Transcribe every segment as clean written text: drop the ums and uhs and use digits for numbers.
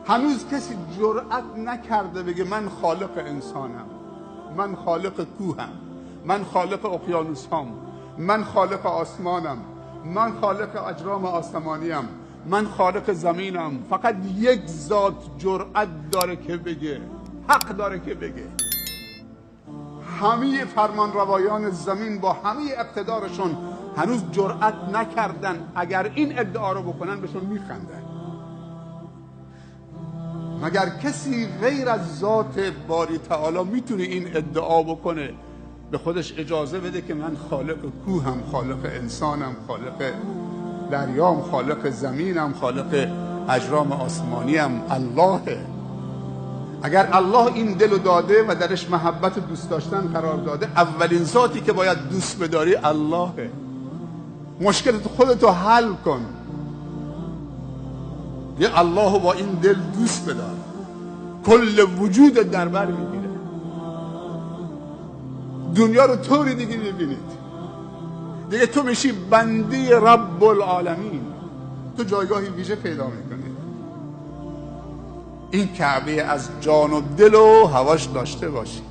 هنوز کسی جرأت نکرده بگه من خالق انسانم، من خالق کوهم، من خالق اقیانوس‌هام، من خالق آسمانم، من خالق اجرام آسمانیم، من خالق زمینم. فقط یک ذات جرأت داره که بگه، حق داره که بگه. همه فرمانروایان زمین با همه اقتدارشون هنوز جرأت نکردن اگر این ادعا رو بکنن بهشون میخندن. مگر کسی غیر از ذات باری تعالی میتونه این ادعا بکنه، به خودش اجازه بده که من خالق کوهم، خالق انسانم، خالق دریام، خالق زمینم، خالق اجرام آسمانیم؟ الله. اگر الله این دل رو داده و درش محبت دوست داشتن قرار داده، اولین ذاتی که باید دوست بداری الله. مشکلت خودتو حل کن، یه الله با این دل دوست بدار، کل وجود در بر میگیره. دنیا رو طوری دیگه میبینید دیگه، تو میشی بنده رب العالمین، تو جایگاهی ویژه پیدا میکنی. این کعبه از جان و دل و هواش داشته باشی.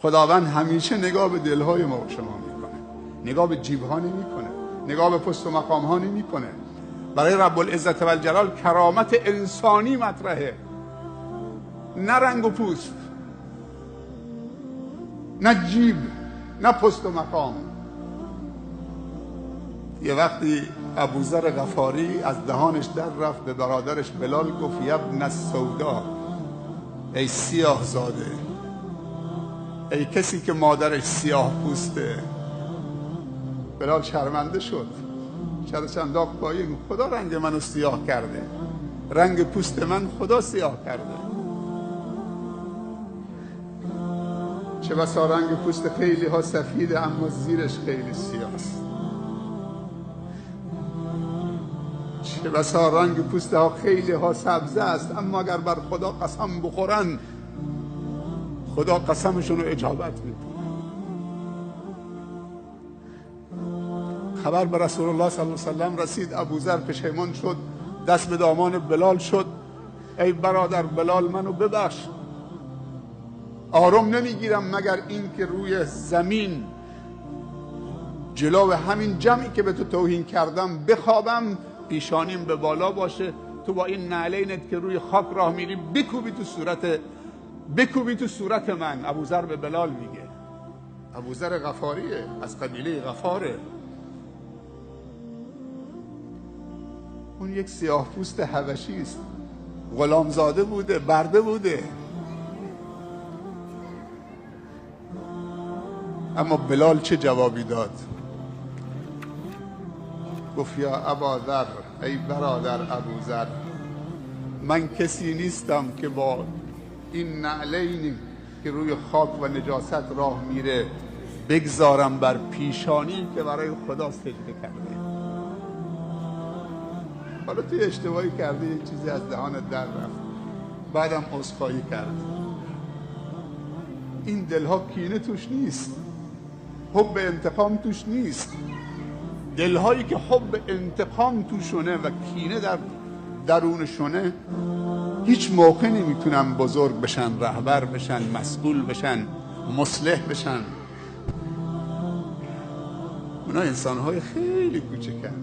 خداوند همیشه نگاه به دلهای ما و شما میکنه، نگاه به جیبها نمیکنه، نگاه به پست و مقام ها نمیکنه. برای رب العزت و الجلال کرامت انسانی مطرحه، نه رنگ و پوست، نه جیب، نه پست و مقام. یه وقتی ابوذر غفاری از دهانش در رفت، به برادرش بلال گفت یا ابن السودا، ای سیاه زاده، ای کسی که مادرش سیاه پوسته. بلال شرمنده شد، سرش انداخت پایین. خدا رنگ منو سیاه کرده، رنگ پوست من خدا سیاه کرده. چه بسا رنگ پوست خیلی ها سفیده اما زیرش خیلی سیاست. چه بسا رنگ پوست ها خیلی ها سبزه است اما اگر بر خدا قسم بخورن، خدا قسمشون رو اجابت میکنه. خبر به رسول الله صلی الله علیه و سلم رسید، ابوذر پشیمان شد، دست به دامان بلال شد. ای برادر بلال، منو ببخش، آرام نمیگیرم مگر این که روی زمین جلو همین جمعی که به تو توهین کردم بخوابم، پیشانیم به بالا باشه، تو با این نعلینت که روی خاک راه میری بکوبی تو صورت من. ابوذر به بلال میگه، ابوذر غفاریه، از قبیله غفاره. اون یک سیاه پوست حبشی است، غلامزاده بوده، برده بوده. اما بلال چه جوابی داد؟ گفت یا اباذر، ای برادر ابوذر، من کسی نیستم که با این نعلینی که روی خاک و نجاست راه میره بگذارم بر پیشانی که برای خدا سجده کرده. حالا توی اشتباهی کرده، یک چیزی از دهانت در رفت، بعدم عذرخواهی کرد. این دلها کینه توش نیست، حب انتقام توش نیست. دلهایی که حب انتقام توشونه و کینه در درونشونه هیچ موقع نمیتونن بزرگ بشن، رهبر بشن، مسئول بشن، مصلح بشن. اونا انسانهای خیلی کوچکن.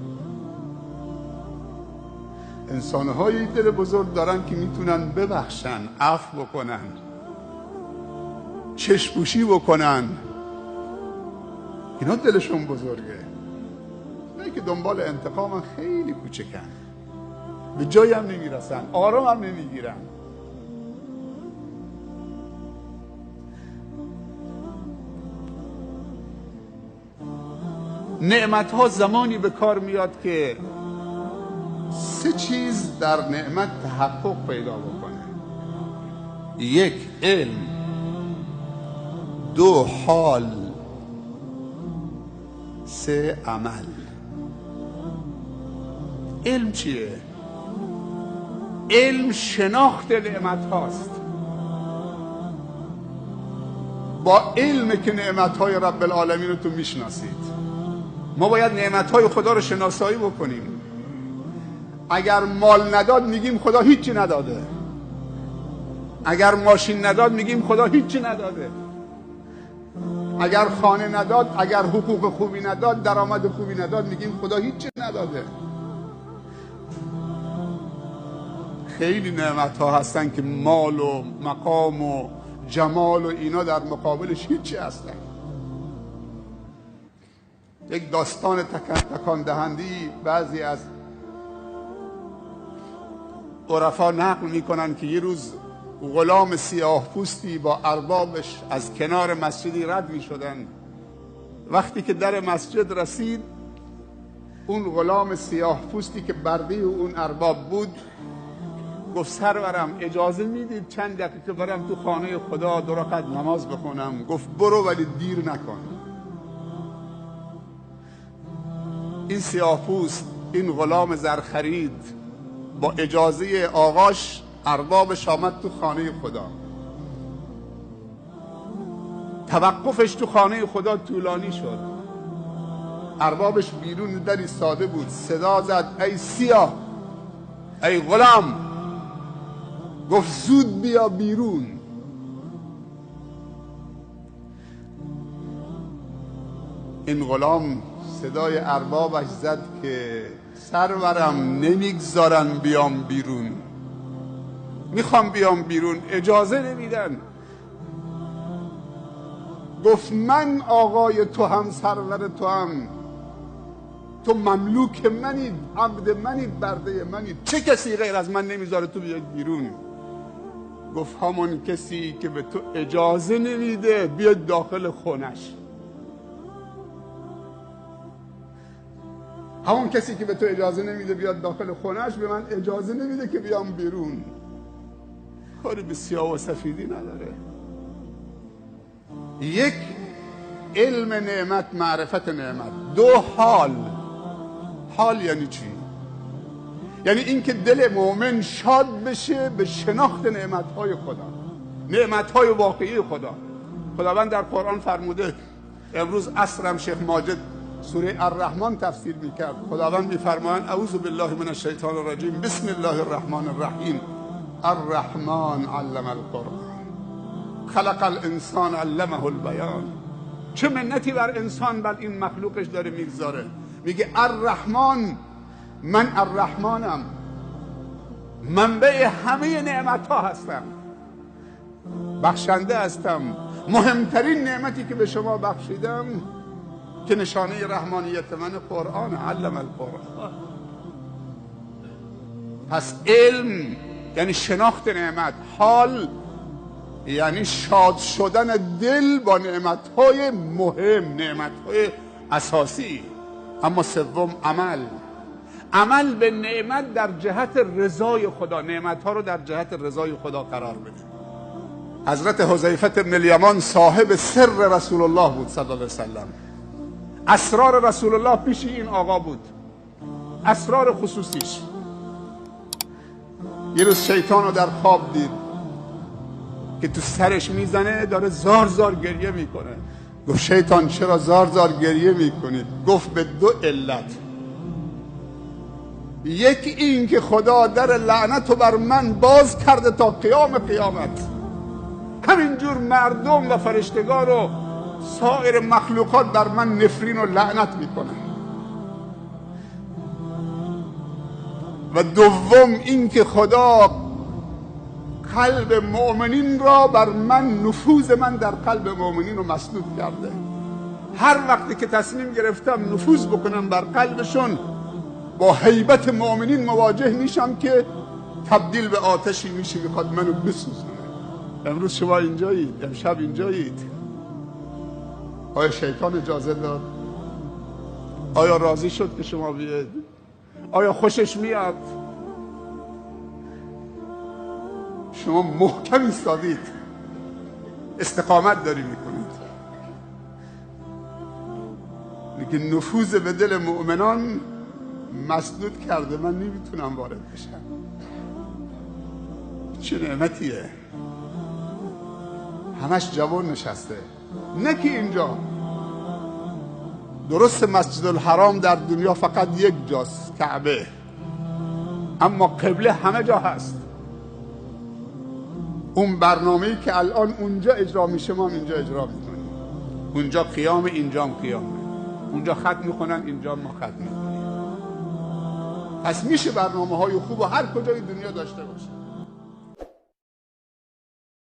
انسانهای دل بزرگ دارن که میتونن ببخشن، عفو بکنن، چشم‌پوشی بکنن. اینا دلشون بزرگه. اینایی که دنبال انتقامن خیلی کوچکن، به جایی هم نمیرسن، آرام هم نمیگیرن. نعمت ها زمانی به کار میاد که سه چیز در نعمت تحقق پیدا بکنه: یک، علم، دو، حال، سه، عمل. علم چیه؟ علم شناخت نعمت هاست. با علم که نعمت های رب العالمین رو تو میشناسید. ما باید نعمت های خدا رو شناسایی بکنیم. اگر مال نداد میگیم خدا هیچی نداده، اگر ماشین نداد میگیم خدا هیچی نداده، اگر خانه نداد، اگر حقوق خوبی نداد، درآمد خوبی نداد، میگیم خدا هیچی نداده. خیلی نعمت ها هستن که مال و مقام و جمال و اینا در مقابلش هیچی هستن. یک داستان تکان دهندی بعضی از عرفا نقل میکنن که یه روز غلام سیاه پوستی با اربابش از کنار مسجدی رد میشدن. وقتی که در مسجد رسید، اون غلام سیاه پوستی که برده اون ارباب بود گفت سرورم اجازه میدید چند دقیقه برم تو خانه خدا 2 رکعت نماز بخونم؟ گفت برو ولی دیر نکن. این سیاه پوست، این غلام زرخرید، با اجازه آقاش اربابش آمد تو خانه خدا. توقفش تو خانه خدا طولانی شد. اربابش بیرون دری ساده بود، صدا زد ای سیاه، ای غلام. گفت زود بیا بیرون. این غلام صدای اربابش زد که سرورم نمیگذارن بیام بیرون، میخوام بیام بیرون اجازه نمیدن. گفت من آقای تو هم سرور تو هم، تو مملوک منید، عبد منید، برده منید، چه کسی غیر از من نمیذاره تو بیاد بیرون؟ گفت همون کسی که به تو اجازه نمیده بیاد داخل خونش. همون کسی که به تو اجازه نمیده بیاد داخل خونش به من اجازه نمیده که بیام بیرون. کاری به سیاه و سفیدی نداره. یک، علم نعمت، معرفت نعمت. 2، حال. حال یعنی چی؟ یعنی اینکه دل مؤمن شاد بشه به شناخت نعمتهای خدا، نعمتهای واقعی خدا. خداوند در قرآن فرموده، امروز عصرم شیخ ماجد سوره الرحمن تفسیر میکرد، خداوند میفرمایند اعوذ بالله من الشیطان الرجیم بسم الله الرحمن الرحیم الرحمن علم القرآن خلق الانسان علمه البیان. چه منتی بر انسان، بر این مخلوقش داره میگذاره. میگه الرحمن، من الرحمنم، منبع همه نعمت ها هستم، بخشنده هستم. مهمترین نعمتی که به شما بخشیدم که نشانه رحمانیت من قرآن، علم القرآن. پس علم یعنی شناخت نعمت، حال یعنی شاد شدن دل با نعمتهای مهم، نعمتهای اساسی. اما سوم، عمل. عمل به نعمت در جهت رضای خدا، نعمتها رو در جهت رضای خدا قرار بده. حضرت حذیفه بن الیمان صاحب سر رسول الله بود صلی الله علیه وسلم. اسرار رسول الله پیش این آقا بود، اسرار خصوصیش. یه روز شیطان رو در خواب دید که تو سرش میزنه، داره زار زار گریه میکنه. گفت شیطان چرا زار زار گریه میکنید؟ گفت به 2 علت. یکی این که خدا در لعنت رو بر من باز کرده تا قیام قیامت، همینجور مردم و فرشتگان و سایر مخلوقات بر من نفرین و لعنت میکنن. و دوم این که خدا قلب مؤمنین را بر من، نفوذ من در قلب مؤمنین رو مسدود کرده. هر وقتی که تصمیم گرفتم نفوذ بکنم بر قلبشون، با هیبت مؤمنین مواجه میشم که تبدیل به آتشی میشه میخواد منو بسوزونه. امروز شما اینجایید، امشب اینجایید. آیا شیطان اجازه داد؟ آیا راضی شد که شما بیاید؟ آیا خوشش میاد؟ شما محکم ایستادید، استقامت داری میکنید، لیکن نفوذ به دل مؤمنان مسدود کرده. من نمیتونم وارد بشم. چه نعمتیه. همش جوان نشسته. نه که اینجا، درست مسجد الحرام در دنیا فقط یک جاست، کعبه. اما قبله همه جا هست. اون برنامه‌ای که الان اونجا اجرا میشه ما هم اینجا اجرا میکنیم. اونجا قیام، اینجا هم قیامه. اونجا ختم میکنن، اینجا ما ختم میکنیم. پس میشه برنامه‌های خوب و هر کجای دنیا داشته باشه.